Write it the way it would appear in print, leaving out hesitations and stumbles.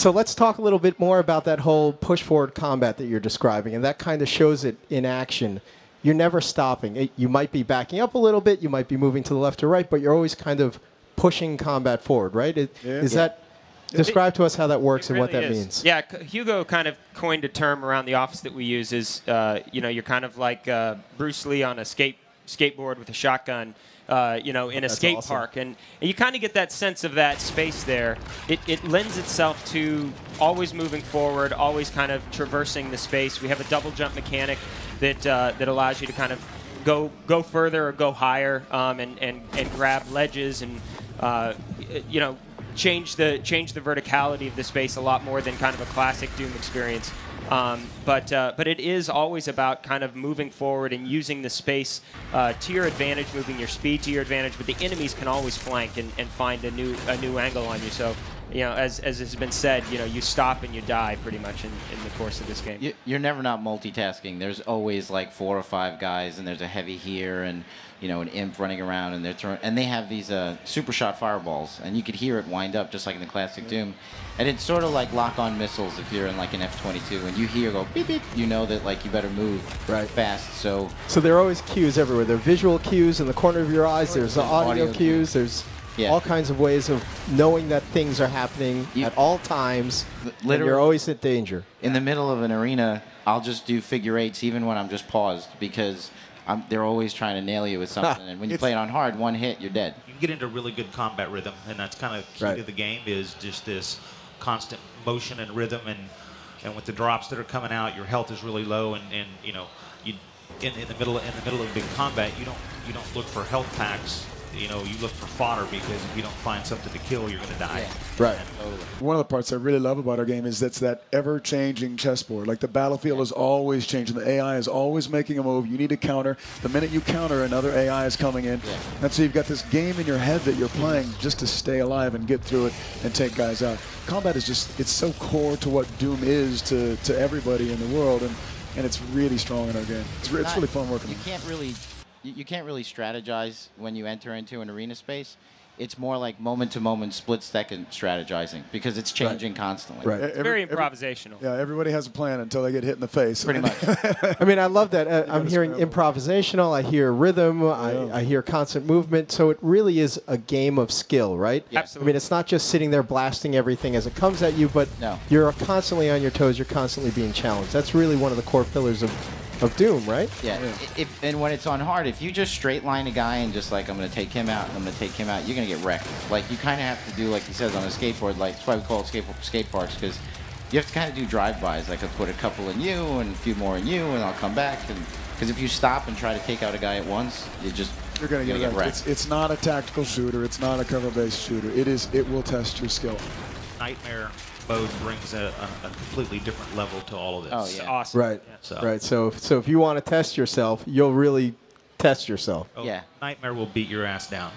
So let's talk a little bit more about that whole push-forward combat that you're describing, and that kind of shows it in action. You're never stopping. You might be backing up a little bit, you might be moving to the left or right, but you're always kind of pushing combat forward, right? Is that... Describe to us how that works and what that means. Yeah, Hugo kind of coined a term around the office that we use is, you're kind of like Bruce Lee on a skateboard with a shotgun, in a skate park. And you kind of get that sense of that space there. It lends itself to always moving forward, always kind of traversing the space. We have a double jump mechanic that allows you to kind of go further or go higher and grab ledges and, change the verticality of the space a lot more than kind of a classic Doom experience. But it is always about kind of moving forward and using the space to your advantage, moving your speed to your advantage. But the enemies can always flank and find a new angle on you. So, as has been said, you stop and you die pretty much in the course of this game. You're never not multitasking. There's always like 4 or 5 guys, and there's a heavy here, and an imp running around, and they have these super shot fireballs, and you could hear it wind up just like in the classic Doom. And it's sort of like lock-on missiles if you're in like an F-22, and you hear go beep beep, you know that like you better move fast. So there are always cues everywhere. There are visual cues in the corner of your eyes. There's audio cues. There's all kinds of ways of knowing that things are happening at all times. Literally, you're always in danger. In the middle of an arena, I'll just do figure eights even when I'm just paused because they're always trying to nail you with something. And when you play it on hard, one hit, you're dead. You can get into really good combat rhythm, and that's kind of key to the game is just this constant motion and rhythm. And with the drops that are coming out, your health is really low, and in the middle of big combat, you don't look for health packs. You look for fodder because if you don't find something to kill, you're going to die. Yeah. Right. One of the parts I really love about our game is that's that ever-changing chessboard. Like the battlefield is always changing. The AI is always making a move. You need to counter. The minute you counter, another AI is coming in. Yeah. And so you've got this game in your head that you're playing just to stay alive and get through it and take guys out. Combat is just, it's so core to what Doom is to everybody in the world, and it's really strong in our game. It's really fun working. You can't really strategize when you enter into an arena space. It's more like moment-to-moment, split-second strategizing because it's changing constantly. Right. It's very improvisational. Yeah, everybody has a plan until they get hit in the face. Pretty much. I mean, I love that. I'm hearing improvisational. I hear rhythm. I hear constant movement. So it really is a game of skill, right? Yeah. Absolutely. I mean, it's not just sitting there blasting everything as it comes at you, but you're constantly on your toes. You're constantly being challenged. That's really one of the core pillars of Doom, right? Yeah. And when it's on hard, if you just straight line a guy and just like, I'm going to take him out, and I'm going to take him out, you're going to get wrecked. Like, you kind of have to do, like he says, on a skateboard, like, that's why we call it skate parks, because you have to kind of do drive-bys. Like, I'll put a couple in you and a few more in you, and I'll come back. Because if you stop and try to take out a guy at once, you're going to get wrecked. It's not a tactical shooter. It's not a cover-based shooter. It will test your skill. Nightmare mode brings a completely different level to all of this. Oh, yeah. Awesome. Right. Yeah. Right. So if you want to test yourself, you'll really test yourself. Oh, yeah. Nightmare will beat your ass down.